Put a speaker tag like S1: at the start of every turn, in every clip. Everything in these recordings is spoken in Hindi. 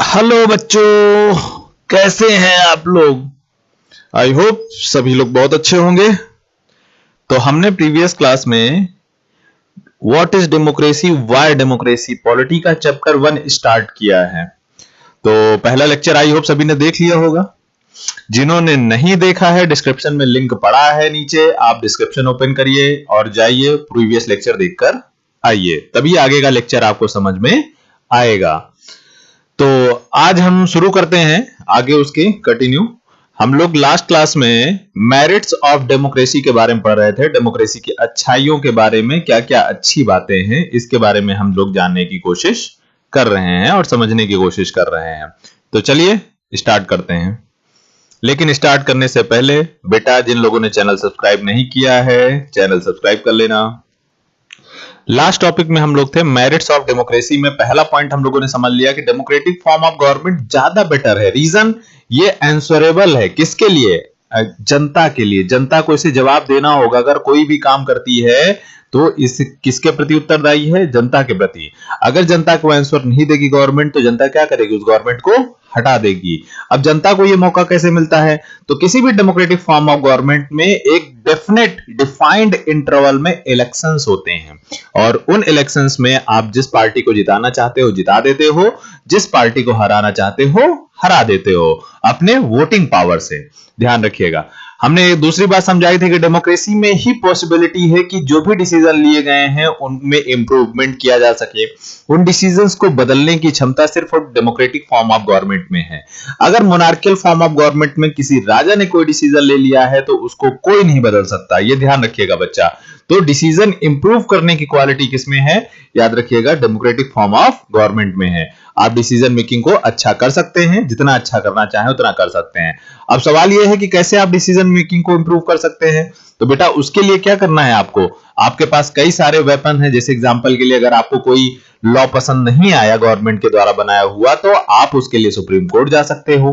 S1: हेलो बच्चों, कैसे हैं आप लोग। आई होप सभी लोग बहुत अच्छे होंगे। तो हमने प्रीवियस क्लास में what is democracy, why democracy, polity का चैप्टर 1 स्टार्ट किया है। तो पहला लेक्चर आई होप सभी ने देख लिया होगा। जिन्होंने नहीं देखा है, डिस्क्रिप्शन में लिंक पड़ा है नीचे, आप डिस्क्रिप्शन ओपन करिए और जाइए प्रीवियस लेक्चर देखकर आइए, तभी आगे का लेक्चर आपको समझ में आएगा। तो आज हम शुरू करते हैं आगे उसके कंटिन्यू। हम लोग लास्ट क्लास में मेरिट्स ऑफ डेमोक्रेसी के बारे में पढ़ रहे थे। डेमोक्रेसी की अच्छाइयों के बारे में, क्या क्या अच्छी बातें हैं, इसके बारे में हम लोग जानने की कोशिश कर रहे हैं और समझने की कोशिश कर रहे हैं। तो चलिए स्टार्ट करते हैं। लेकिन स्टार्ट करने से पहले बेटा, जिन लोगों ने चैनल सब्सक्राइब नहीं किया है, चैनल सब्सक्राइब कर लेना। लास्ट टॉपिक में हम लोग थे मेरिट्स ऑफ डेमोक्रेसी में। पहला पॉइंट हम लोगों ने समझ लिया कि डेमोक्रेटिक फॉर्म ऑफ गवर्नमेंट ज्यादा बेटर है। रीजन ये आंसरेबल है, किसके लिए? जनता के लिए। जनता को इसे जवाब देना होगा। अगर कोई भी काम करती है तो इस किसके प्रति उत्तरदायी है? जनता के प्रति। अगर जनता को आंसर नहीं देगी गवर्नमेंट, तो जनता क्या करेगी? उस गवर्नमेंट को हटा देगी। अब जनता को यह मौका कैसे मिलता है? तो किसी भी डेमोक्रेटिक फॉर्म ऑफ गवर्नमेंट में एक डेफिनेट डिफाइंड इंटरवल में इलेक्शंस होते हैं, और उन इलेक्शंस में आप जिस पार्टी को जिताना चाहते हो जिता देते हो, जिस पार्टी को हराना चाहते हो हरा देते हो अपने वोटिंग पावर से। ध्यान रखिएगा, हमने दूसरी बात समझाई थी कि डेमोक्रेसी में ही पॉसिबिलिटी है कि जो भी डिसीजन लिए गए हैं उनमें इंप्रूवमेंट किया जा सके। उन डिसीजंस को बदलने की क्षमता सिर्फ डेमोक्रेटिक फॉर्म ऑफ गवर्नमेंट में है। अगर मोनार्कियल फॉर्म ऑफ गवर्नमेंट में किसी राजा ने कोई डिसीजन ले लिया है तो उसको कोई नहीं बदल सकता। ये ध्यान रखिएगा बच्चा। तो डिसीजन इंप्रूव करने की क्वालिटी किसमें है? याद रखिएगा, डेमोक्रेटिक फॉर्म ऑफ गवर्नमेंट में है। आप डिसीजन मेकिंग को अच्छा कर सकते हैं, जितना अच्छा करना चाहें उतना कर सकते हैं। अब सवाल यह है कि कैसे आप डिसीजन मेकिंग को इंप्रूव कर सकते हैं। तो बेटा, उसके लिए क्या करना है आपको? आपके पास कई सारे वेपन हैं। जैसे एग्जांपल के लिए, अगर आपको कोई लॉ पसंद नहीं आया गवर्नमेंट के द्वारा बनाया हुआ, तो आप उसके लिए सुप्रीम कोर्ट जा सकते हो।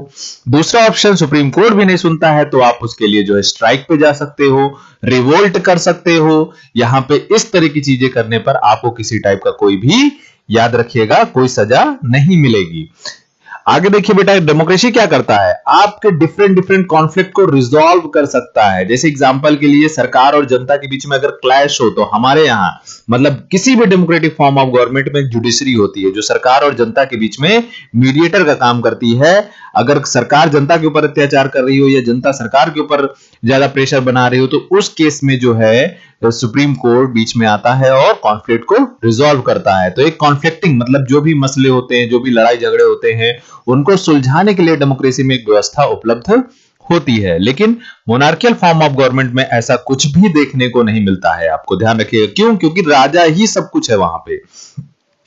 S1: दूसरा ऑप्शन, सुप्रीम कोर्ट भी नहीं सुनता है तो आप उसके लिए जो है स्ट्राइक पे जा सकते हो, रिवोल्ट कर सकते हो। यहां पे इस तरह की चीजें करने पर आपको किसी टाइप का कोई भी, याद रखिएगा, कोई सजा नहीं मिलेगी। आगे देखिए बेटा, डेमोक्रेसी क्या करता है? आपके डिफरेंट कॉन्फ्लिक्ट को रिजॉल्व कर सकता है। जैसे एग्जांपल के लिए, सरकार और जनता के बीच में अगर क्लैश हो, तो हमारे यहां मतलब किसी भी डेमोक्रेटिक फॉर्म ऑफ गवर्नमेंट में जुडिशरी होती है जो सरकार और जनता के बीच में मीडिएटर का काम करती है। अगर सरकार जनता के ऊपर अत्याचार कर रही हो या जनता सरकार के ऊपर ज्यादा प्रेशर बना रही हो, तो उस केस में जो है सुप्रीम कोर्ट बीच में आता है और कॉन्फ्लिक्ट को रिजॉल्व करता है। तो एक कॉन्फ्लिक्टिंग मतलब जो भी मसले होते हैं, जो भी लड़ाई झगड़े होते हैं, उनको सुलझाने के लिए डेमोक्रेसी में एक व्यवस्था उपलब्ध होती है। लेकिन मोनार्कियल फॉर्म ऑफ गवर्नमेंट में ऐसा कुछ भी देखने को नहीं मिलता है। आपको ध्यान रखिएगा, क्यों? क्योंकि राजा ही सब कुछ है वहां पे।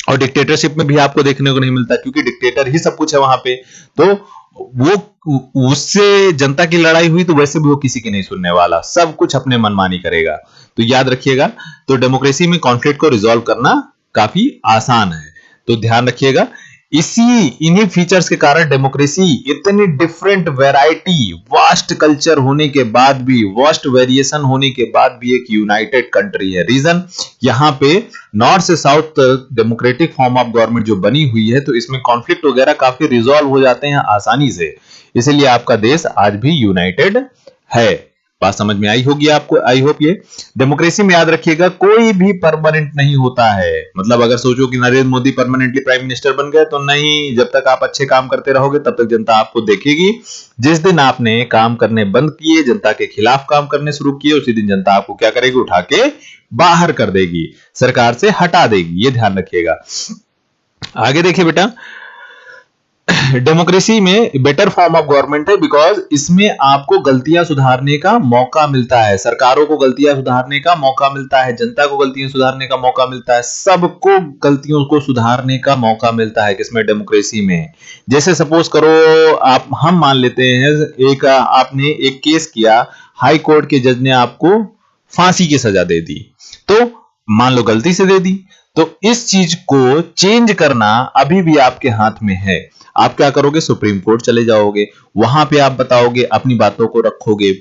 S1: और डिक्टेटरशिप में भी आपको देखने को नहीं मिलता, क्योंकि डिक्टेटर ही सब कुछ है वहां पे। तो वो उससे जनता की लड़ाई हुई तो वैसे भी वो किसी की नहीं सुनने वाला, सब कुछ अपने मनमानी करेगा। तो याद रखिएगा, तो डेमोक्रेसी में कॉन्फ्लिक्ट को रिजॉल्व करना काफी आसान है। तो ध्यान रखिएगा, इन्हीं फीचर्स के कारण डेमोक्रेसी इतनी डिफरेंट वैरायटी, वास्ट कल्चर होने के बाद भी, वास्ट वेरिएशन होने के बाद भी एक यूनाइटेड कंट्री है। रीजन, यहां पे नॉर्थ से south democratic form of government जो बनी हुई है, तो इसमें कॉन्फ्लिक्ट वगैरह काफी रिजॉल्व हो जाते हैं आसानी से। इसलिए आपका देश आज भी यूनाइटेड है। बात समझ में आई होगी आपको, आई होप। ये डेमोक्रेसी में याद रखिएगा, कोई भी परमानेंट नहीं होता है। मतलब अगर सोचो कि Narendra Modi permanently prime minister बन गए, तो नहीं। जब तक आप अच्छे काम करते रहोगे तब तक जनता आपको देखेगी। जिस दिन आपने काम करने बंद किए, जनता के खिलाफ काम करने शुरू किए, उसी दिन जनता आपको क्या करेगी? उठा के बाहर कर देगी, सरकार से हटा देगी। ये ध्यान रखिएगा। आगे देखिए बेटा, डेमोक्रेसी में बेटर फॉर्म ऑफ गवर्नमेंट है बिकॉज इसमें आपको गलतियां सुधारने का मौका मिलता है। सरकारों को गलतियां सुधारने का मौका मिलता है, जनता को गलतियां सुधारने का मौका मिलता है, सबको गलतियों को सुधारने का मौका मिलता है। किसमें? डेमोक्रेसी में। जैसे सपोज करो, आप हम मान लेते हैं आपने एक केस किया, हाई कोर्ट के जज ने आपको फांसी की सजा दे दी, तो मान लो गलती से दे दी, तो इस चीज को चेंज करना अभी भी आपके हाथ में है। आप क्या करोगे? सुप्रीम कोर्ट चले जाओगे, वहां पे आप बताओगे, अपनी बातों को रखोगे,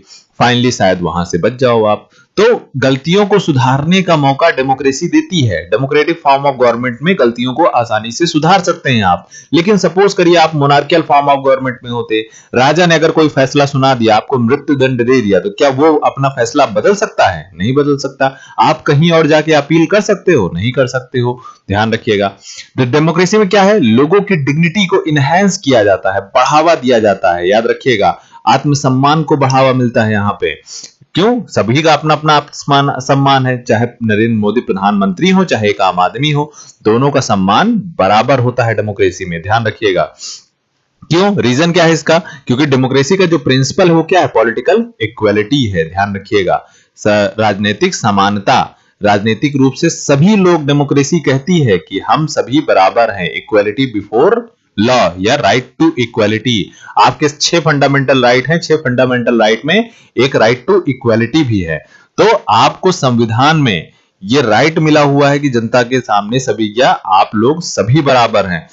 S1: फाइनली शायद वहां से बच जाओ आप। तो गलतियों को सुधारने का मौका डेमोक्रेसी देती है। डेमोक्रेटिक फॉर्म ऑफ गवर्नमेंट में गलतियों को आसानी से सुधार सकते हैं आप। लेकिन सपोज करिए आप मोनार्कियल फॉर्म ऑफ गवर्नमेंट में होते, राजा ने अगर कोई फैसला सुना दिया, आपको मृत्यु दंड दे दिया, तो क्या वो अपना फैसला बदल सकता है? नहीं बदल सकता। आप कहीं और जाके अपील कर सकते हो? नहीं कर सकते हो। ध्यान रखिएगा, डेमोक्रेसी में क्या है, लोगों की डिग्निटी को इनहेंस किया जाता है, बढ़ावा दिया जाता है। याद रखिएगा, आत्मसम्मान को बढ़ावा मिलता है यहां पे। क्यों? सभी का अपना अपना सम्मान है, चाहे नरेंद्र मोदी प्रधानमंत्री हो, चाहे एक आम आदमी हो, दोनों का सम्मान बराबर होता है डेमोक्रेसी में। ध्यान रखिएगा। क्यों? रीजन क्या है इसका? क्योंकि डेमोक्रेसी का जो प्रिंसिपल है वो क्या है? पॉलिटिकल इक्वालिटी है। ध्यान रखिएगा, राजनीतिक समानता। राजनीतिक रूप से सभी लोग, डेमोक्रेसी कहती है कि हम सभी बराबर हैं, इक्वालिटी बिफोर लॉ या राइट टू इक्वालिटी। आपके 6 फंडामेंटल राइट हैं, 6 फंडामेंटल राइट में एक राइट टू इक्वालिटी भी है। तो आपको संविधान में ये राइट मिला हुआ है कि जनता के सामने सभी, क्या आप लोग सभी बराबर हैं।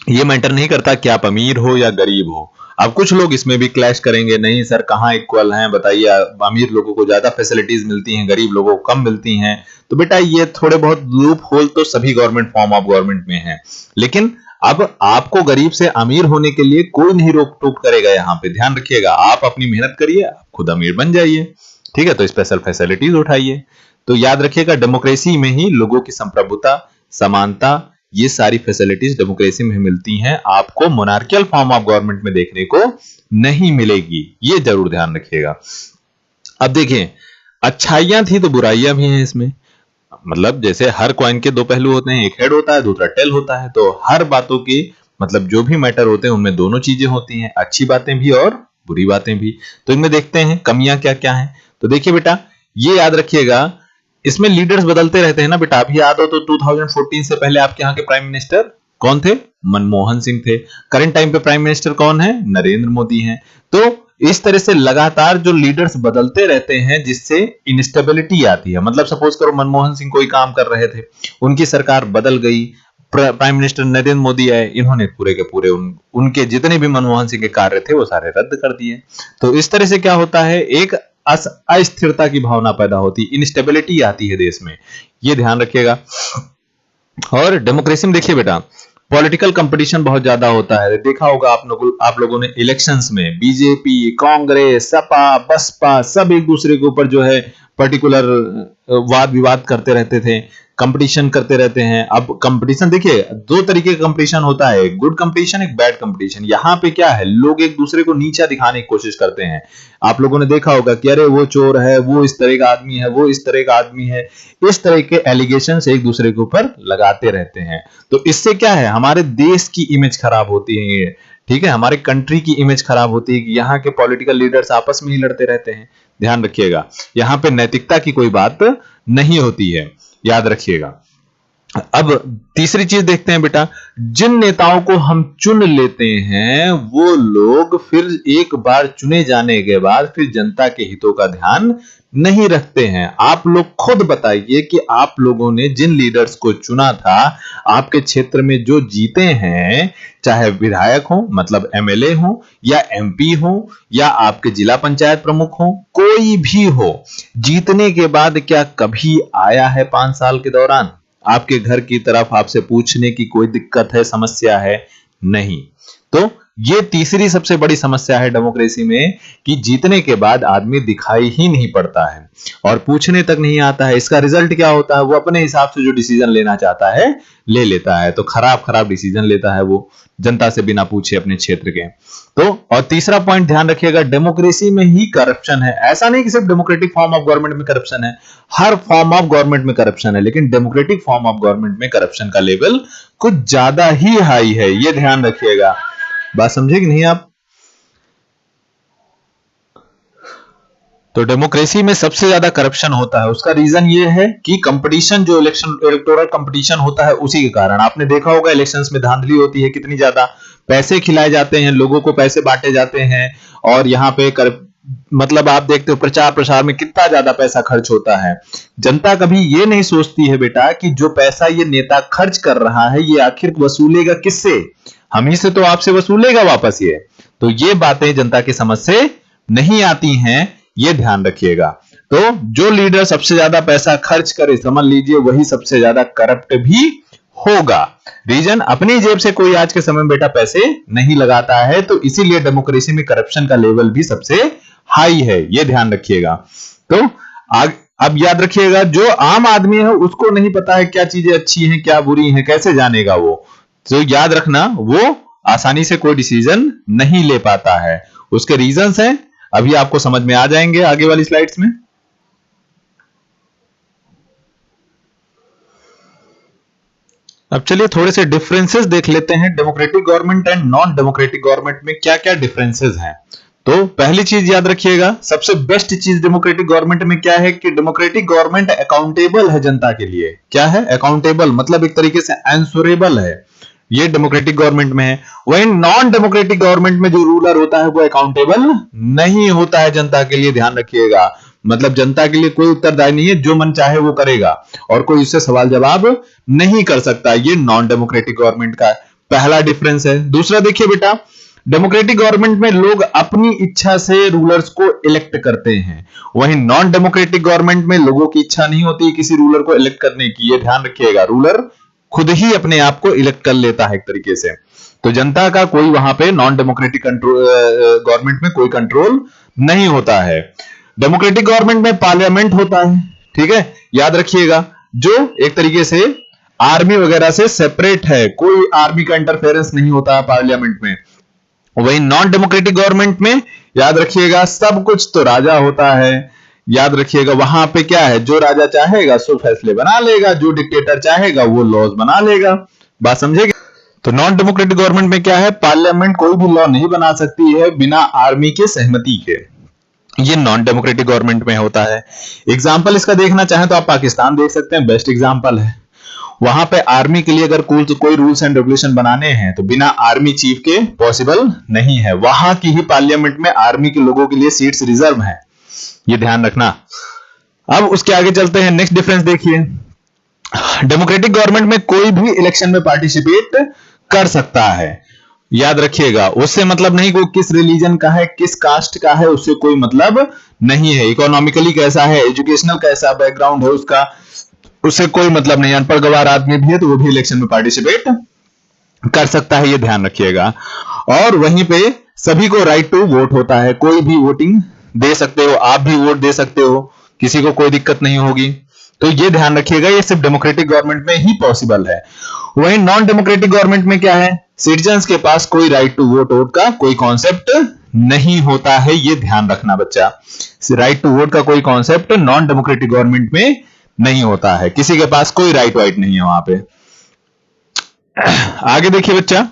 S1: ये मैटर नहीं करता कि आप अमीर हो या गरीब हो। अब कुछ लोग इसमें भी क्लैश करेंगे, नहीं सर कहां इक्वल हैं, बताइए, अमीर लोगों को ज्यादा फैसिलिटीज मिलती हैं, गरीब लोगों को कम मिलती हैं। तो बेटा ये थोड़े बहुत लूप होल तो सभी गवर्नमेंट फॉर्म ऑफ गवर्नमेंट में है, लेकिन अब आपको गरीब से अमीर होने के लिए कोई नहीं रोक टोक करेगा यहां पे। ध्यान रखिएगा, आप अपनी मेहनत करिए, आप खुद अमीर बन जाइए, ठीक है, तो स्पेशल फैसिलिटीज उठाइए। तो याद रखिएगा, डेमोक्रेसी में ही लोगों की संप्रभुता, समानता, ये सारी फैसिलिटीज डेमोक्रेसी में मिलती हैं, आपको मोनार्कियल फॉर्म ऑफ गवर्नमेंट में देखने को नहीं मिलेगी। ये जरूर ध्यान रखिएगा। अब देखिए, अच्छाइयां थी तो बुराइयां भी हैं इसमें। मतलब जैसे हर कॉइन के दो पहलू होते हैं, एक हेड होता है, दूसरा टेल होता है। तो हर बातों की, मतलब जो भी मैटर होते हैं उनमें दोनों चीजें होती हैं, अच्छी बातें भी और बुरी बातें भी। तो इनमें देखते हैं कमियां क्या क्या हैं। तो देखिए बेटा, ये याद रखिएगा, इसमें लीडर्स बदलते रहते हैं ना बेटा। अभी याद हो तो 2014 से पहले आपके यहाँ के प्राइम मिनिस्टर कौन थे? मनमोहन सिंह थे। करंट टाइम पे प्राइम मिनिस्टर कौन है? नरेंद्र मोदी हैं। तो इस तरह से लगातार जो लीडर्स बदलते रहते हैं, जिससे इंस्टेबिलिटी आती है। मतलब सपोज करो मनमोहन सिंह कोई काम कर रहे थे, उनकी सरकार बदल गई, प्राइम मिनिस्टर नरेंद्र मोदी आए, इन्होंने पूरे के पूरे उनके जितने भी मनमोहन सिंह के कार्य थे वो सारे रद्द कर दिए। तो इस तरह से क्या होता है, एक अस्थिरता की भावना पैदा होती है, इंस्टेबिलिटी आती है देश में। ये ध्यान रखिएगा। और डेमोक्रेसी में देखिए बेटा, पॉलिटिकल कंपटीशन बहुत ज्यादा होता है। देखा होगा आप लोगों ने इलेक्शंस में बीजेपी, कांग्रेस, सपा, बसपा सब एक दूसरे के ऊपर जो है पर्टिकुलर वाद विवाद करते रहते थे, कंपटीशन करते रहते हैं। अब कंपटीशन देखिए, दो तरीके का कंपटीशन होता है, एक गुड कंपटीशन, एक बैड कंपटीशन। यहाँ पे क्या है, लोग एक दूसरे को नीचा दिखाने की कोशिश करते हैं। आप लोगों ने देखा होगा कि अरे वो चोर है, वो इस तरह का आदमी है, वो इस तरह का आदमी है, इस तरह के एलिगेशन एक दूसरे के ऊपर लगाते रहते हैं। तो इससे क्या है, हमारे देश की इमेज खराब होती है, ठीक है, हमारे कंट्री की इमेज खराब होती है कि यहाँ के पॉलिटिकल लीडर्स आपस में ही लड़ते रहते हैं। ध्यान रखिएगा, यहाँ पे नैतिकता की कोई बात नहीं होती है, याद रखिएगा। अब तीसरी चीज देखते हैं बेटा, जिन नेताओं को हम चुन लेते हैं वो लोग फिर एक बार चुने जाने के बाद फिर जनता के हितों का ध्यान नहीं रखते हैं। आप लोग खुद बताइए कि आप लोगों ने जिन लीडर्स को चुना था, आपके क्षेत्र में जो जीते हैं, चाहे विधायक हो, मतलब एमएलए हो, या एमपी हो, या आपके जिला पंचायत प्रमुख हो, कोई भी हो, जीतने के बाद क्या कभी आया है 5 साल के दौरान आपके घर की तरफ आपसे पूछने की कोई दिक्कत है, समस्या है? नहीं। तो ये तीसरी सबसे बड़ी समस्या है डेमोक्रेसी में कि जीतने के बाद आदमी दिखाई ही नहीं पड़ता है और पूछने तक नहीं आता है। इसका रिजल्ट क्या होता है, वो अपने हिसाब से जो डिसीजन लेना चाहता है ले लेता है। तो खराब खराब डिसीजन लेता है वो, जनता से बिना पूछे अपने क्षेत्र के। तो और तीसरा पॉइंट ध्यान रखिएगा, डेमोक्रेसी में ही करप्शन है। ऐसा नहीं कि सिर्फ डेमोक्रेटिक फॉर्म ऑफ गवर्नमेंट में करप्शन है, हर फॉर्म ऑफ गवर्नमेंट में करप्शन है, लेकिन डेमोक्रेटिक फॉर्म ऑफ गवर्नमेंट में करप्शन का लेवल कुछ ज्यादा ही हाई है। ये ध्यान रखिएगा। बात समझे कि नहीं आप? तो डेमोक्रेसी में सबसे ज्यादा करप्शन होता है। उसका रीजन ये है कि कंपटीशन, जो इलेक्टोरल कंपटीशन होता है, उसी के कारण। आपने देखा होगा इलेक्शंस में धांधली होती है कितनी ज्यादा, पैसे खिलाए जाते हैं, लोगों को पैसे बांटे जाते हैं, और यहाँ पे मतलब आप देखते हो प्रचार प्रसार में कितना ज्यादा पैसा खर्च होता है। जनता कभी ये नहीं सोचती है बेटा कि जो पैसा ये नेता खर्च कर रहा है ये आखिर वसूलेगा किससे? हम ही से तो आपसे वसूलेगा वापस ये। तो ये बातें जनता की समझ से नहीं आती हैं, ये ध्यान रखिएगा। तो जो लीडर सबसे ज्यादा पैसा खर्च करे, समझ लीजिए वही सबसे ज्यादा करप्ट भी होगा। रीजन, अपनी जेब से कोई आज के समय में बेटा पैसे नहीं लगाता है, तो इसीलिए डेमोक्रेसी में करप्शन का लेवल भी सबसे हाई है, ये ध्यान रखिएगा। तो अब याद रखिएगा, जो आम आदमी है उसको नहीं पता है क्या चीजें अच्छी हैं क्या बुरी हैं, कैसे जानेगा वो? तो याद रखना, वो आसानी से कोई डिसीजन नहीं ले पाता है। उसके रीजंस हैं, अभी आपको समझ में आ जाएंगे आगे वाली स्लाइड्स में। अब चलिए थोड़े से डिफरेंसेस देख लेते हैं, democratic government and non democratic government में क्या क्या डिफरेंसेस हैं। तो पहली चीज याद रखिएगा, सबसे बेस्ट चीज डेमोक्रेटिक गवर्नमेंट में क्या है कि डेमोक्रेटिक गवर्नमेंट अकाउंटेबल है जनता के लिए। क्या है? अकाउंटेबल, मतलब एक तरीके से आंसरेबल है, ये डेमोक्रेटिक गवर्नमेंट में है। वहीं नॉन डेमोक्रेटिक गवर्नमेंट में जो रूलर होता है वो अकाउंटेबल नहीं होता है जनता के लिए, ध्यान रखिएगा। मतलब जनता के लिए कोई उत्तरदायी नहीं है, जो मन चाहे वो करेगा और कोई उससे सवाल जवाब नहीं कर सकता। ये नॉन डेमोक्रेटिक गवर्नमेंट का पहला डिफरेंस है। दूसरा देखिए बेटा, डेमोक्रेटिक गवर्नमेंट में लोग अपनी इच्छा से रूलर्स को इलेक्ट करते हैं, वहीं नॉन डेमोक्रेटिक गवर्नमेंट में लोगों की इच्छा नहीं होती किसी रूलर को इलेक्ट करने की, ये ध्यान रखिएगा। रूलर खुद ही अपने आप को इलेक्ट कर लेता है एक तरीके से। तो जनता का कोई वहां पे नॉन डेमोक्रेटिक गवर्नमेंट में कोई कंट्रोल नहीं होता है। डेमोक्रेटिक गवर्नमेंट में पार्लियामेंट होता है, ठीक है, याद रखिएगा, जो एक तरीके से आर्मी वगैरह से सेपरेट है, कोई आर्मी का इंटरफेरेंस नहीं होता है पार्लियामेंट में। वहीं नॉन डेमोक्रेटिक गवर्नमेंट में याद रखिएगा, सब कुछ तो राजा होता है। याद रखिएगा, वहां पे क्या है, जो राजा चाहेगा सो फैसले बना लेगा, जो डिक्टेटर चाहेगा वो लॉज बना लेगा। बात समझेगा? तो नॉन डेमोक्रेटिक गवर्नमेंट में क्या है, पार्लियामेंट कोई भी लॉ नहीं बना सकती है बिना आर्मी के सहमति के, ये नॉन डेमोक्रेटिक गवर्नमेंट में होता है। एग्जाम्पल इसका देखना चाहें तो आप पाकिस्तान देख सकते हैं, बेस्ट एग्जाम्पल है। वहां पे आर्मी के लिए अगर कोई रूल्स एंड रेगुलेशन बनाने हैं तो बिना आर्मी चीफ के पॉसिबल नहीं है। वहां की ही पार्लियामेंट में आर्मी के लोगों के लिए सीट्स रिजर्व हैं, ये ध्यान रखना। अब उसके आगे चलते हैं, नेक्स्ट डिफरेंस देखिए। डेमोक्रेटिक गवर्नमेंट में कोई भी इलेक्शन में पार्टिसिपेट कर सकता है, याद रखिएगा। उससे मतलब नहीं कोई किस रिलीजन का है, किस कास्ट का है, उससे कोई मतलब नहीं है। इकोनॉमिकली कैसा है, एजुकेशनल कैसा बैकग्राउंड है उसका, उससे कोई मतलब नहीं। अनपढ़ गवार आदमी भी है तो वो भी इलेक्शन में पार्टिसिपेट कर सकता है, ये ध्यान रखिएगा। और वहीं पे सभी को राइट टू वोट होता है, कोई भी वोटिंग दे सकते हो, आप भी वोट दे सकते हो, किसी को कोई दिक्कत नहीं होगी। तो ये ध्यान रखिएगा, ये सिर्फ डेमोक्रेटिक गवर्नमेंट में ही पॉसिबल है। वहीं नॉन डेमोक्रेटिक गवर्नमेंट में क्या है, सिटीजन्स के पास कोई राइट टू वोट का कोई कॉन्सेप्ट नहीं होता है, ये ध्यान रखना बच्चा। राइट टू वोट का कोई कॉन्सेप्ट नॉन डेमोक्रेटिक गवर्नमेंट में नहीं होता है, किसी के पास कोई राइट वाइट नहीं है वहां पे। आगे देखिए बच्चा,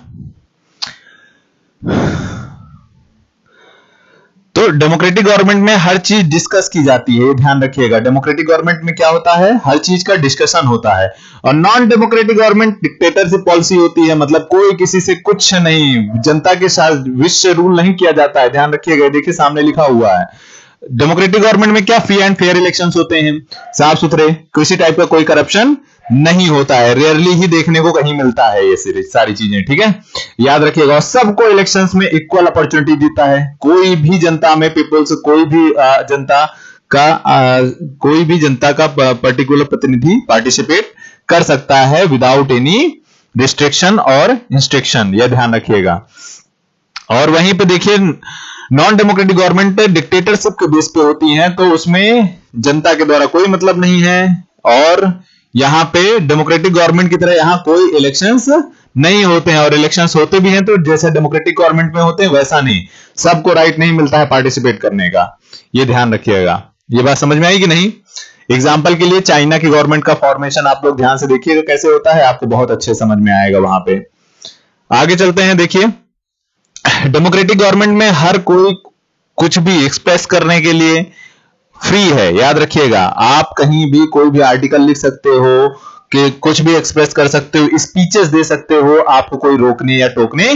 S1: तो डेमोक्रेटिक गवर्नमेंट में हर चीज डिस्कस की जाती है, ये ध्यान रखिएगा। डेमोक्रेटिक गवर्नमेंट में क्या होता है, हर चीज का डिस्कशन होता है। और non democratic government dictatorship policy होती है, मतलब कोई किसी से कुछ नहीं, जनता के साथ विश से रूल नहीं किया जाता है, ध्यान रखिएगा। देखिए सामने लिखा हुआ है, डेमोक्रेटिक गवर्नमेंट में क्या, फ्री एंड फेयर इलेक्शंस होते हैं, साफ सुथरे, किसी टाइप का कोई करप्शन नहीं होता है, रेयरली ही देखने को कहीं मिलता है ये सारी चीजें, ठीक है, याद रखिएगा। सबको इलेक्शंस में इक्वल अपॉर्चुनिटी देता है, कोई भी जनता में पीपल्स, कोई भी जनता का पर्टिकुलर प्रतिनिधि पार्टिसिपेट कर सकता है विदाउट एनी रिस्ट्रिक्शन और इंस्ट्रक्शन, यह ध्यान रखिएगा। और वहीं पे देखिए, नॉन डेमोक्रेटिक गवर्नमेंट डिक्टेटरशिप के बेस पे होती हैं, तो उसमें जनता के द्वारा कोई मतलब नहीं है। और यहां पे डेमोक्रेटिक गवर्नमेंट की तरह यहां कोई इलेक्शंस नहीं होते हैं, और इलेक्शंस होते भी हैं तो जैसे डेमोक्रेटिक गवर्नमेंट में होते हैं वैसा नहीं, सबको राइट नहीं मिलता है पार्टिसिपेट करने का, ये ध्यान रखिएगा। ये बात समझ में आई कि नहीं? एग्जाम्पल के लिए चाइना की गवर्नमेंट का फॉर्मेशन आप लोग ध्यान से देखिएगा कैसे होता है, आपको बहुत अच्छे समझ में आएगा वहां पे। आगे चलते हैं, देखिए डेमोक्रेटिक गवर्नमेंट में हर कोई कुछ भी एक्सप्रेस करने के लिए फ्री है, याद रखिएगा। आप कहीं भी कोई भी आर्टिकल लिख सकते हो, कि कुछ भी एक्सप्रेस कर सकते हो, स्पीचेस दे सकते हो, आपको कोई रोकने या टोकने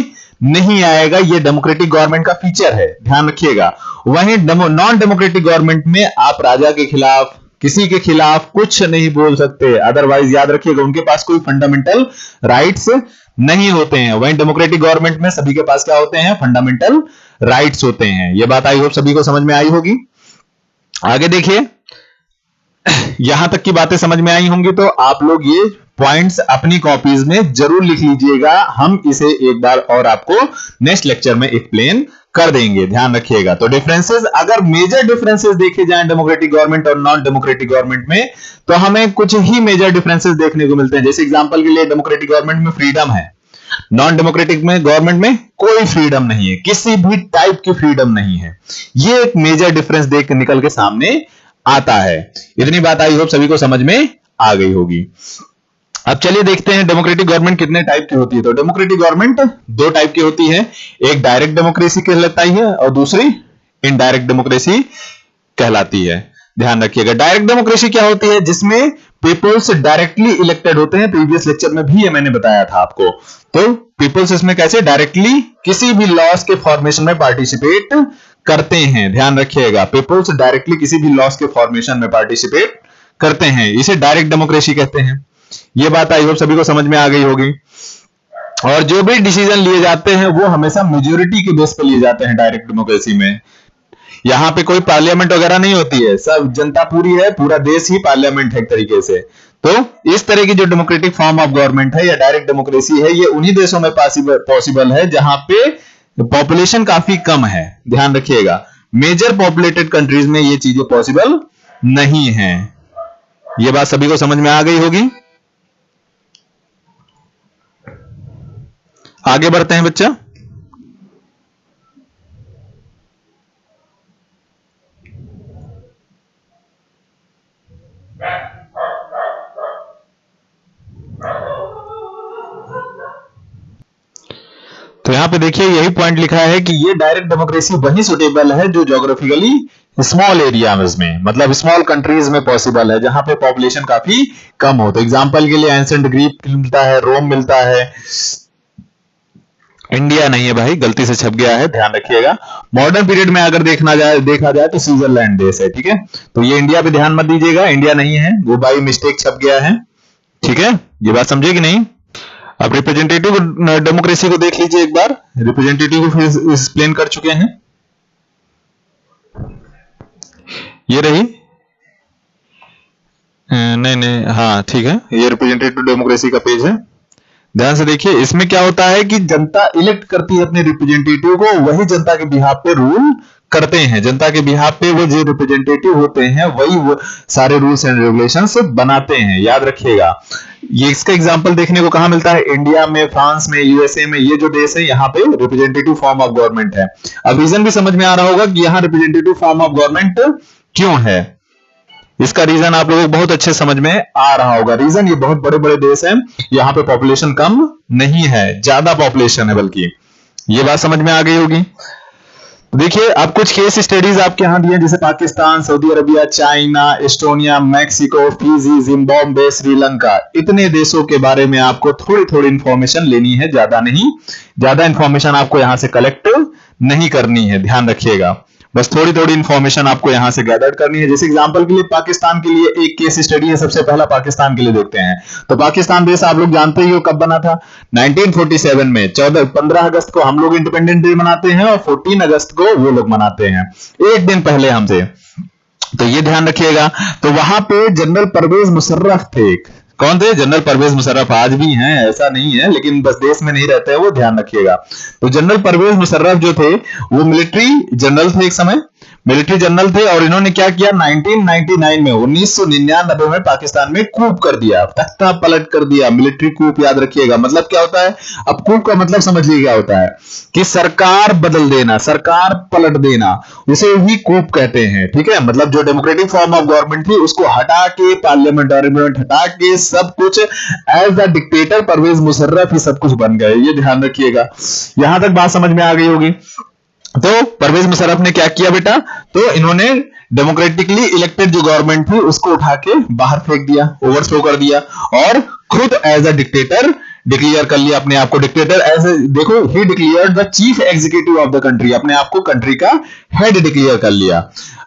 S1: नहीं आएगा, ये डेमोक्रेटिक गवर्नमेंट का फीचर है, ध्यान रखिएगा। वहीं नॉन डेमोक्रेटिक गवर्नमेंट में आप राजा के खिलाफ, किसी के खिलाफ कुछ नहीं बोल सकते, अदरवाइज याद रखिएगा उनके पास कोई फंडामेंटल राइट्स नहीं होते हैं। वहीं डेमोक्रेटिक गवर्नमेंट में सभी के पास क्या होते हैं, फंडामेंटल राइट्स होते हैं। यह बात आई होप सभी को समझ में आई होगी। आगे देखिए, यहां तक की बातें समझ में आई होंगी, तो आप लोग ये पॉइंट्स अपनी कॉपीज में जरूर लिख लीजिएगा। हम इसे एक बार और आपको नेक्स्ट लेक्चर में एक्सप्लेन कर देंगे, ध्यान रखिएगा। तो डिफरेंसेस, अगर मेजर डिफरेंसेस देखे जाएं डेमोक्रेटिक गवर्नमेंट और नॉन डेमोक्रेटिक गवर्नमेंट में, तो हमें कुछ ही मेजर डिफरेंसेस देखने को मिलते हैं। जैसे एग्जांपल के लिए डेमोक्रेटिक गवर्नमेंट में फ्रीडम है, नॉन डेमोक्रेटिक में गवर्नमेंट में कोई फ्रीडम नहीं है, किसी भी टाइप की फ्रीडम नहीं है। ये एक मेजर डिफरेंस देख के निकल के सामने आता है। इतनी बात आई होप सभी को समझ में आ गई होगी। अब चलिए देखते हैं डेमोक्रेटिक गवर्नमेंट कितने टाइप की होती है। तो डेमोक्रेटिक गवर्नमेंट दो टाइप की होती है, एक डायरेक्ट डेमोक्रेसी कहलाती है और दूसरी इनडायरेक्ट डेमोक्रेसी कहलाती है। ध्यान रखिएगा, डायरेक्ट डेमोक्रेसी क्या होती है, जिसमें पीपल्स डायरेक्टली इलेक्टेड होते हैं। प्रीवियस लेक्चर में भी ये मैंने बताया था आपको। तो पीपल्स इसमें कैसे डायरेक्टली किसी भी लॉस के फॉर्मेशन में पार्टिसिपेट करते हैं। ध्यान रखिएगा, पीपल्स डायरेक्टली किसी भी लॉस के फॉर्मेशन में पार्टिसिपेट करते हैं, इसे डायरेक्ट डेमोक्रेसी कहते हैं। ये बात आई होप सभी को समझ में आ गई होगी। और जो भी डिसीजन लिए जाते हैं वो हमेशा मेजोरिटी के बेस पे लिए जाते हैं डायरेक्ट डेमोक्रेसी में। यहां पे कोई पार्लियामेंट वगैरह नहीं होती है, सब जनता पूरी है, पूरा देश ही पार्लियामेंट है एक तरीके से। तो इस तरह की जो डेमोक्रेटिक फॉर्म ऑफ गवर्नमेंट है या डायरेक्ट डेमोक्रेसी है, ये उन्हीं देशों में पॉसिबल है जहां पे पॉपुलेशन काफी कम है। ध्यान रखिएगा, मेजर पॉपुलेटेड कंट्रीज में ये चीजें पॉसिबल नहीं है। ये बात सभी को समझ में आ गई होगी। आगे बढ़ते हैं बच्चा। तो यहां पे देखिए यही पॉइंट लिखा है कि ये डायरेक्ट डेमोक्रेसी वही सुटेबल है जो ज्योग्राफिकली स्मॉल एरियाज में, मतलब स्मॉल कंट्रीज में पॉसिबल है, जहां पे पॉपुलेशन काफी कम हो। तो एग्जांपल के लिए एंशिएंट ग्रीक मिलता है, रोम मिलता है, इंडिया नहीं है भाई, गलती से छप गया है, ध्यान रखिएगा। मॉडर्न पीरियड में अगर देखा जाए तो स्विट्जरलैंड देश है, ठीक है। तो ये इंडिया पे ध्यान मत दीजिएगा, इंडिया नहीं है, वो बाई मिस्टेक छप गया है, ठीक है। ये बात समझे कि नहीं। अब रिप्रेजेंटेटिव डेमोक्रेसी को देख लीजिए एक बार। रिप्रेजेंटेटिव को फिर एक्सप्लेन कर चुके हैं, ये रही। नहीं, हाँ ठीक है, ये रिप्रेजेंटेटिव डेमोक्रेसी का पेज है। ध्यान से देखिए, इसमें क्या होता है कि जनता इलेक्ट करती है अपने रिप्रेजेंटेटिव को, वही जनता के बिहाफ पे रूल करते हैं। जनता के बिहाफ पे वो जो रिप्रेजेंटेटिव होते हैं वही वो सारे रूल्स एंड रेगुलेशंस बनाते हैं, याद रखिएगा। ये इसका एग्जांपल देखने को कहां मिलता है, इंडिया में, फ्रांस में, यूएसए में, ये जो देश है यहाँ पे रिप्रेजेंटेटिव फॉर्म ऑफ गवर्नमेंट है। अब रीजन भी समझ में आ रहा होगा कि यहाँ रिप्रेजेंटेटिव फॉर्म ऑफ गवर्नमेंट क्यों है। इसका रीजन आप लोगों को बहुत अच्छे समझ में आ रहा होगा। रीजन, ये बहुत बड़े बड़े देश हैं, यहाँ पे पॉपुलेशन कम नहीं है, ज्यादा पॉपुलेशन है बल्कि। ये बात समझ में आ गई होगी। देखिए अब कुछ केस स्टडीज आपके यहां दिए, जैसे Pakistan, Saudi Arabia, China, Estonia, Mexico, Fiji, Zimbabwe, Sri Lanka, इतने देशों के बारे में आपको थोड़ी थोड़ी इंफॉर्मेशन लेनी है, ज्यादा नहीं। ज्यादा इंफॉर्मेशन आपको यहां से कलेक्ट नहीं करनी है, ध्यान रखिएगा। बस थोड़ी थोड़ी इंफॉर्मेशन आपको यहां से गैदर करनी है। जैसे एग्जांपल के लिए पाकिस्तान के लिए एक केस स्टडी है, सबसे पहला पाकिस्तान के लिए देखते हैं। तो पाकिस्तान देश आप लोग जानते ही हो कब बना था, 1947 में। 15 अगस्त को हम लोग इंडिपेंडेंस डे मनाते हैं और 14 अगस्त को वो लोग मनाते हैं, एक दिन पहले हमसे। तो ये ध्यान रखिएगा। तो वहां पे जनरल परवेज मुशर्रफ थे। कौन थे? जनरल परवेज मुशर्रफ। आज भी हैं, ऐसा नहीं है, लेकिन बस देश में नहीं रहते हैं वो, ध्यान रखिएगा। तो जनरल परवेज मुशर्रफ जो थे वो मिलिट्री जनरल थे, एक समय मिलिट्री जनरल थे। और इन्होंने क्या किया, 1999 में, 1999 में पाकिस्तान में कूप कर दिया, तख्ता पलट कर दिया, मिलिट्री कूप, याद रखिएगा। मतलब क्या होता है, अब कूप का मतलब समझिए क्या होता है, कि सरकार बदल देना, सरकार पलट देना, उसे ही कूप कहते हैं, ठीक है। मतलब जो डेमोक्रेटिक फॉर्म ऑफ गवर्नमेंट थी उसको हटा के, पार्लियामेंट हटा के, सब कुछ as the dictator Parvez Musharraf ही सब कुछ बन गए, ये ध्यान रखिएगा। यहां तक बात समझ में आ गई होगी। तो परवेज मुशर्रफ ने क्या किया बेटा, तो इन्होंने डेमोक्रेटिकली इलेक्टेड जो गवर्नमेंट थी उसको उठा के बाहर फेंक दिया, ओवरथ्रो कर दिया, और खुद एज अ डिक्टेटर डिक्लेयर कर लिया अपने आप को। डिक्टेटर एज देखो, ही declared the chief executive of the country, अपने आप को कंट्री का हेड डिक्लेयर कर लिया।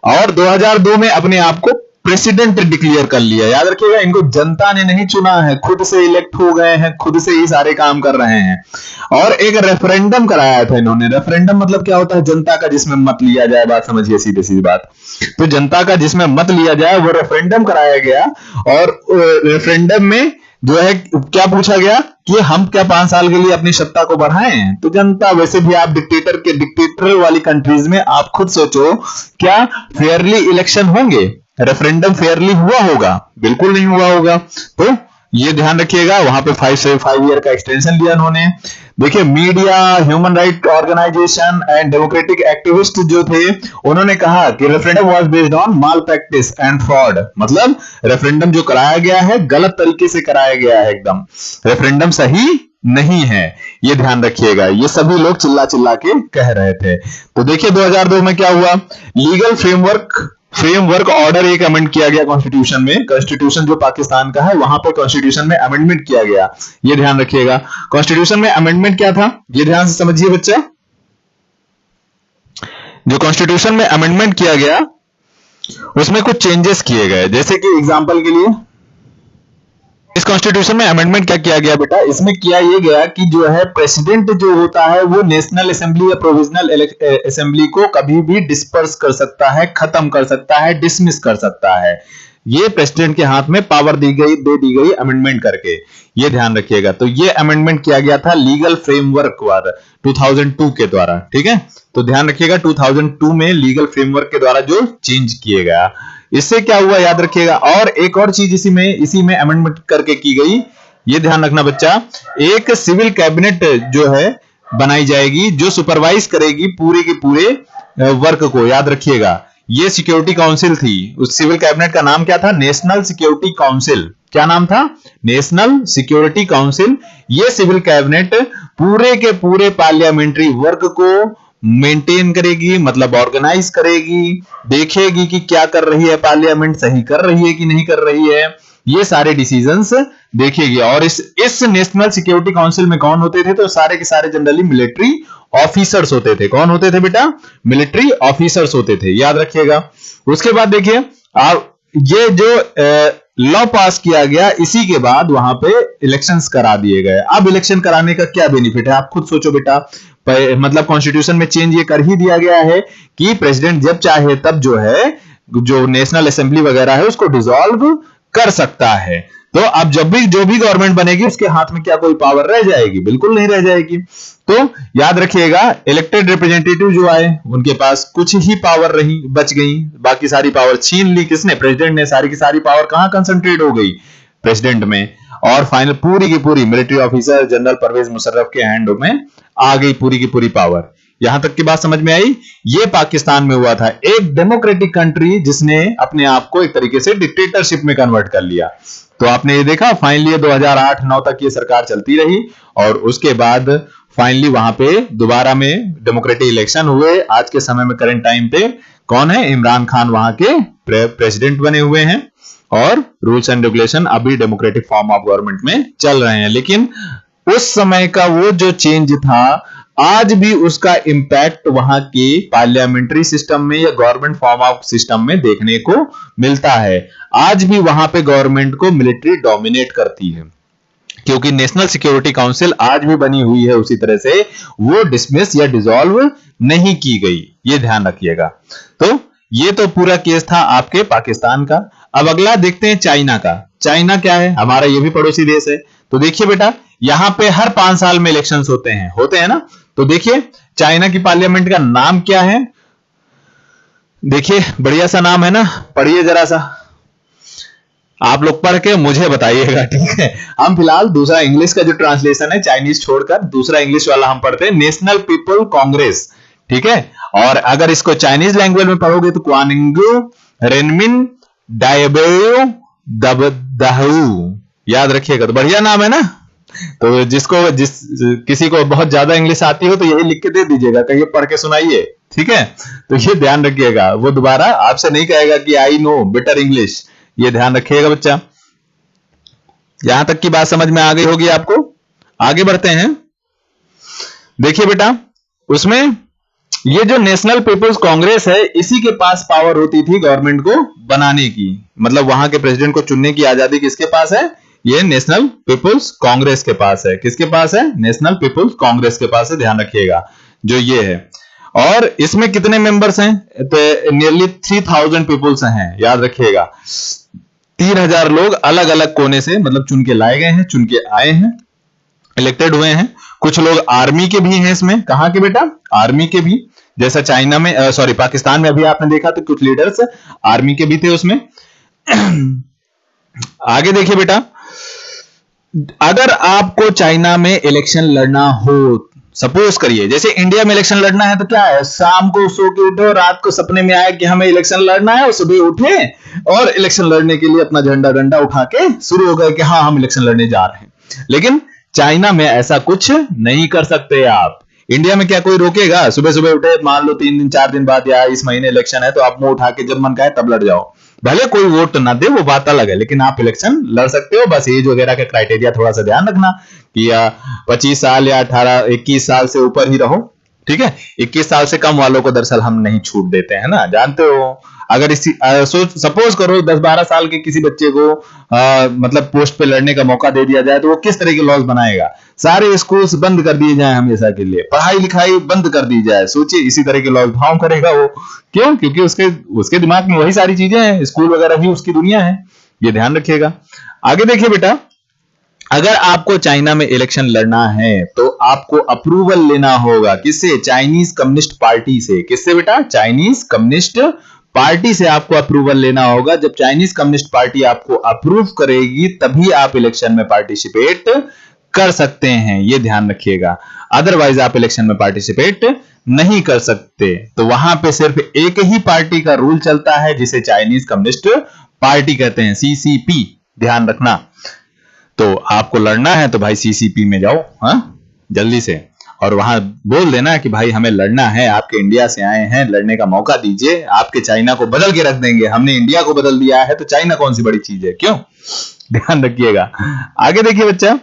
S1: और 2002 में अपने आप को प्रेसिडेंट डिक्लेयर कर लिया। याद रखिएगा, इनको जनता ने नहीं चुना है, खुद से इलेक्ट हो गए हैं, खुद से ही सारे काम कर रहे हैं। और एक रेफरेंडम कराया था इन्होंने। रेफरेंडम मतलब क्या होता है? जनता का जिसमें मत लिया जाए। बात समझिए, सीधी सीधी बात। तो जनता का जिसमें मत लिया जाए वो रेफरेंडम कराया गया। और रेफरेंडम में जो है क्या पूछा गया कि हम क्या 5 साल के लिए अपनी सत्ता को बढ़ाएं? तो जनता, वैसे भी आप डिक्टेटर वाली कंट्रीज में आप खुद सोचो, क्या फेयरली इलेक्शन होंगे? रेफरेंडम फेयरली हुआ होगा? बिल्कुल नहीं हुआ होगा। तो ये ध्यान रखिएगा। वहां पे 5 ईयर का एक्सटेंशन दिया उन्होंने। देखिए, media, human right organisation and democratic activist जो थे, उन्होंने कहा कि referendum was based on malpractice and fraud. मतलब रेफरेंडम जो कराया गया है गलत तरीके से कराया गया है, एकदम रेफरेंडम सही नहीं है। ये ध्यान रखिएगा। ये सभी लोग चिल्ला चिल्ला के कह रहे थे। तो देखिए 2002 में क्या हुआ? लीगल फ्रेमवर्क ऑर्डर एक अमेंड किया गया कॉन्स्टिट्यूशन में। कॉन्स्टिट्यूशन जो पाकिस्तान का है, वहां पे कॉन्स्टिट्यूशन में अमेंडमेंट किया गया। ये ध्यान रखिएगा। कॉन्स्टिट्यूशन में अमेंडमेंट क्या था, ये ध्यान से समझिए बच्चा। जो कॉन्स्टिट्यूशन में अमेंडमेंट किया गया उसमें कुछ चेंजेस किए गए। जैसे कि एग्जांपल के लिए इस कॉन्स्टिट्यूशन में अमेंडमेंट क्या किया गया बेटा? इसमें किया ये गया कि जो है प्रेसिडेंट जो होता है वो नेशनल असेंबली या प्रोविजनल असेंबली को कभी भी डिस्पर्स कर सकता है, खत्म कर सकता है, डिसमिस कर सकता है। ये प्रेसिडेंट के हाथ में पावर दे दी गई अमेंडमेंट करके। ये ध्यान रखिएगा। तो ये अमेंडमेंट किया गया था लीगल फ्रेमवर्क 2002 के द्वारा। ठीक है, तो ध्यान रखिएगा 2002 में लीगल फ्रेमवर्क के द्वारा जो चेंज किए गया। इससे क्या हुआ याद रखिएगा। और एक और चीज इसी में अमेंडमेंट करके की गई, ये ध्यान रखना बच्चा। एक सिविल कैबिनेट जो है बनाई जाएगी जो सुपरवाइज करेगी पूरे के पूरे वर्क को। याद रखिएगा, ये सिक्योरिटी काउंसिल थी। उस सिविल कैबिनेट का नाम क्या था? National security council. क्या नाम था? National security council. ये सिविल कैबिनेट पूरे के पूरे पार्लियामेंट्री वर्क को मेंटेन करेगी, मतलब ऑर्गेनाइज करेगी, देखेगी कि क्या कर रही है पार्लियामेंट, सही कर रही है कि नहीं कर रही है, ये सारे डिसीजंस देखेगी। और इस नेशनल सिक्योरिटी काउंसिल में कौन होते थे? तो सारे के सारे जनरली मिलिट्री ऑफिसर्स होते थे। कौन होते थे बेटा? मिलिट्री ऑफिसर्स होते थे। याद रखिएगा। उसके बाद देखिए, ये जो लॉ पास किया गया, इसी के बाद वहां पे इलेक्शंस करा दिए गए। अब इलेक्शन कराने का क्या बेनिफिट है? आप खुद सोचो बेटा। मतलब कॉन्स्टिट्यूशन में चेंज ये कर ही दिया गया है कि प्रेसिडेंट जब चाहे तब जो है जो नेशनल असेंबली वगैरह है उसको डिसॉल्व कर सकता है। तो अब जब भी जो भी गवर्नमेंट बनेगी उसके हाथ में क्या कोई पावर रह जाएगी? बिल्कुल नहीं रह जाएगी। तो याद रखिएगा, इलेक्टेड रिप्रेजेंटेटिव जो आए उनके पास कुछ ही पावर रही, बच गई। बाकी सारी पावर छीन ली किसने? प्रेसिडेंट ने। सारी की सारी पावर कहां कंसंट्रेट हो गई? प्रेसिडेंट में। और फाइनल पूरी की पूरी military officer general Pervez Musharraf के हैंड में आ गई पूरी की पूरी पावर। यहां तक की बात समझ में आई? ये पाकिस्तान में हुआ था, एक डेमोक्रेटिक कंट्री जिसने अपने आप को एक तरीके से डिक्टेटरशिप में कन्वर्ट कर लिया। तो आपने ये देखा, फाइनली 2008-9 तक ये सरकार चलती रही और उसके बाद फाइनली वहां पे दोबारा में डेमोक्रेटिक इलेक्शन हुए। आज के समय में करंट टाइम पे कौन है? इमरान खान वहां के प्रेसिडेंट बने हुए हैं और रूल्स एंड रेगुलेशन अभी डेमोक्रेटिक फॉर्म ऑफ गवर्नमेंट में चल रहे हैं। लेकिन उस समय का वो जो चेंज था, आज भी उसका इंपैक्ट वहां के पार्लियामेंट्री सिस्टम में या गवर्नमेंट फॉर्म ऑफ सिस्टम में देखने को मिलता है। आज भी वहां पे गवर्नमेंट को मिलिट्री डोमिनेट करती है, क्योंकि नेशनल सिक्योरिटी काउंसिल आज भी बनी हुई है उसी तरह से, वो डिसमिस या डिसॉल्व नहीं की गई। ये ध्यान रखिएगा। तो ये तो पूरा केस था आपके पाकिस्तान का। अब अगला देखते हैं चाइना का। चाइना क्या है? हमारा ये भी पड़ोसी देश है। तो देखिए बेटा, यहां पे हर 5 साल में इलेक्शंस होते हैं ना। तो देखिए चाइना की पार्लियामेंट का नाम क्या है? देखिए बढ़िया सा नाम है ना, पढ़िए जरा सा। आप लोग पढ़ के मुझे बताइएगा, ठीक है। हम फिलहाल दूसरा इंग्लिश का जो ट्रांसलेशन है चाइनीज छोड़कर दूसरा इंग्लिश वाला हम पढ़ते हैं, नेशनल पीपल कांग्रेस, ठीक है। और अगर इसको चाइनीज लैंग्वेज में पढ़ोगे तो क्वानिंगू रेनमिन डायबेयो दबदहू। याद रखिएगा, तो बढ़िया नाम है ना। तो किसी को बहुत ज्यादा इंग्लिश आती हो तो यही लिख के दे दीजिएगा, कहिए पढ़ के सुनाइए, ठीक है। तो ये ध्यान रखिएगा, वो दोबारा आपसे नहीं कहेगा कि आई नो बेटर इंग्लिश। ये ध्यान रखिएगा बच्चा। यहां तक की बात समझ में आ गई होगी आपको। आगे बढ़ते हैं। देखिए बेटा, उसमें ये जो नेशनल पीपल्स कांग्रेस है, इसी के पास पावर होती थी गवर्नमेंट को बनाने की, मतलब वहां के प्रेसिडेंट को चुनने की आजादी किसके पास है? ये नेशनल पीपुल्स कांग्रेस के पास है। किसके पास है? नेशनल पीपुल्स कांग्रेस के पास है, ध्यान रखिएगा जो ये है। और इसमें कितने मेंबर्स हैं? तो नियरली 3000 पीपुल्स हैं, याद रखिएगा। 3000 लोग अलग अलग कोने से मतलब चुन के लाए गए हैं, चुन के आए हैं, इलेक्टेड हुए हैं। कुछ लोग आर्मी के भी हैं इसमें। कहां के बेटा? आर्मी के भी, जैसा चाइना में सॉरी पाकिस्तान में अभी आपने देखा तो कुछ लीडर्स आर्मी के भी थे उसमें। आगे देखिए बेटा, अगर आपको चाइना में इलेक्शन लड़ना हो, सपोज करिए जैसे इंडिया में इलेक्शन लड़ना है तो क्या है, शाम को सो के उठो, रात को सपने में आए कि हमें इलेक्शन लड़ना है, और सुबह उठे और इलेक्शन लड़ने के लिए अपना झंडा डंडा उठा के शुरू हो गए कि हाँ हम इलेक्शन लड़ने जा रहे हैं। लेकिन चाइना में ऐसा कुछ नहीं कर सकते आप। इंडिया में क्या कोई रोकेगा? सुबह सुबह उठे, मान लो 3 दिन 4 दिन बाद या इस महीने इलेक्शन है तो आप मुंह उठा के जब मन का तब लड़ जाओ, भले कोई वोट ना दे वो बात अलग है, लेकिन आप इलेक्शन लड़ सकते हो। बस एज वगैरह का क्राइटेरिया थोड़ा सा ध्यान रखना कि 25 साल या 18 21 साल से ऊपर ही रहो, ठीक है। 21 साल से कम वालों को दरअसल हम नहीं छूट देते हैं ना, जानते हो। अगर इसी सपोज करो 10-12 साल के किसी बच्चे को मतलब पोस्ट पे लड़ने का मौका दे दिया जाए तो वो किस तरह के लॉस बनाएगा? सारे स्कूल्स बंद कर दिए जाए हमेशा के लिए, पढ़ाई लिखाई बंद कर दी जाए, सोचिए इसी तरह के लॉस भाव करेगा वो। क्यों? क्योंकि उसके दिमाग में वही सारी चीजें हैं, स्कूल वगैरह ही उसकी दुनिया है, ये ध्यान रखिएगा। आगे देखिए बेटा, अगर आपको चाइना में इलेक्शन लड़ना है तो आपको अप्रूवल लेना होगा किससे? चाइनीज कम्युनिस्ट पार्टी से। किससे बेटा? चाइनीज कम्युनिस्ट पार्टी से आपको अप्रूवल लेना होगा। जब चाइनीज कम्युनिस्ट पार्टी आपको अप्रूव करेगी तभी आप इलेक्शन में पार्टिसिपेट कर सकते हैं, ये ध्यान रखिएगा। अदरवाइज आप इलेक्शन में पार्टिसिपेट नहीं कर सकते। तो वहां पे सिर्फ एक ही पार्टी का रूल चलता है जिसे चाइनीज कम्युनिस्ट पार्टी कहते हैं, सीसीपी, ध्यान रखना। तो आपको लड़ना है तो भाई सीसीपी में जाओ, हाँ जल्दी से, और वहां बोल देना कि भाई हमें लड़ना है, आपके इंडिया से आए हैं, लड़ने का मौका दीजिए, आपके चाइना को बदल के रख देंगे। हमने इंडिया को बदल दिया है तो चाइना कौन सी बड़ी चीज है, क्यों? ध्यान रखिएगा। आगे देखिए बच्चा,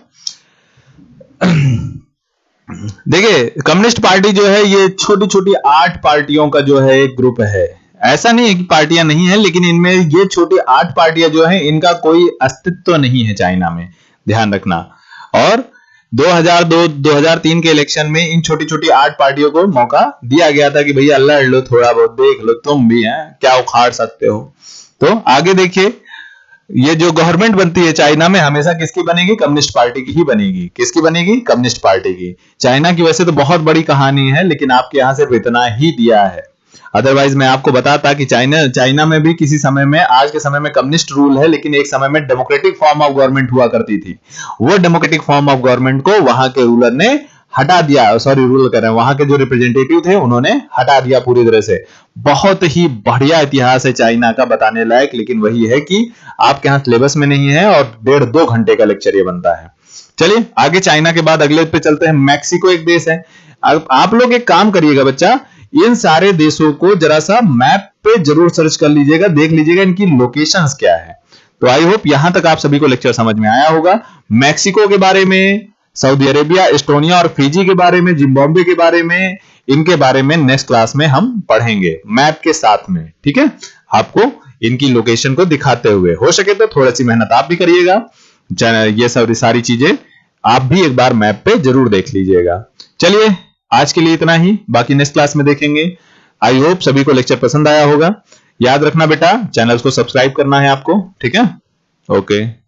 S1: देखिए कम्युनिस्ट पार्टी जो है ये छोटी छोटी 8 पार्टियों का जो है एक ग्रुप है। ऐसा नहीं है कि पार्टियां नहीं है, लेकिन इनमें ये छोटी 8 पार्टियां जो है इनका कोई अस्तित्व नहीं है चाइना में, ध्यान रखना। और 2002-2003 के इलेक्शन में इन छोटी छोटी 8 पार्टियों को मौका दिया गया था कि भैया लड़ लो, थोड़ा बहुत देख लो, तुम भी हैं क्या उखाड़ सकते हो। तो आगे देखिए, ये जो गवर्नमेंट बनती है चाइना में हमेशा किसकी बनेगी? कम्युनिस्ट पार्टी की ही बनेगी। किसकी बनेगी? कम्युनिस्ट पार्टी की। चाइना की वैसे तो बहुत बड़ी कहानी है, लेकिन आपके यहां सिर्फ इतना ही दिया है। अदरवाइज मैं आपको बताता कि चाइना में भी किसी समय में, आज के समय में कम्युनिस्ट रूल है, लेकिन एक समय में डेमोक्रेटिक फॉर्म ऑफ गवर्नमेंट हुआ करती थी। वो डेमोक्रेटिक फॉर्म ऑफ गवर्नमेंट को वहां के रूलर ने हटा दिया, सॉरी रूल कर रहे हैं, वहां के जो रिप्रेजेंटेटिव थे उन्होंने हटा दिया पूरी तरह से। बहुत ही बढ़िया इतिहास है चाइना का, बताने लायक, लेकिन वही है कि आपके यहाँ सिलेबस में नहीं है और 1.5-2 घंटे का लेक्चर ये बनता है। चलिए आगे, चाइना के बाद अगले पे चलते हैं। मैक्सिको एक देश है। अब आप लोग एक काम करिएगा बच्चा, इन सारे देशों को जरा सा मैप पे जरूर सर्च कर लीजिएगा, देख लीजिएगा इनकी लोकेशंस क्या है। तो आई होप यहां तक आप सभी को लेक्चर समझ में आया होगा। मैक्सिको के बारे में, सऊदी अरेबिया, एस्टोनिया और फिजी के बारे में, जिम्बाब्वे के बारे में, इनके बारे में नेक्स्ट क्लास में हम पढ़ेंगे मैप के साथ में, ठीक है। आपको इनकी लोकेशन को दिखाते हुए, हो सके तो थोड़ी सी मेहनत आप भी करिएगा, ये सब सारी चीजें आप भी एक बार मैप पे जरूर देख लीजिएगा। चलिए आज के लिए इतना ही, बाकी नेक्स्ट क्लास में देखेंगे। आई होप सभी को लेक्चर पसंद आया होगा। याद रखना बेटा, चैनल को सब्सक्राइब करना है आपको, ठीक है। ओके।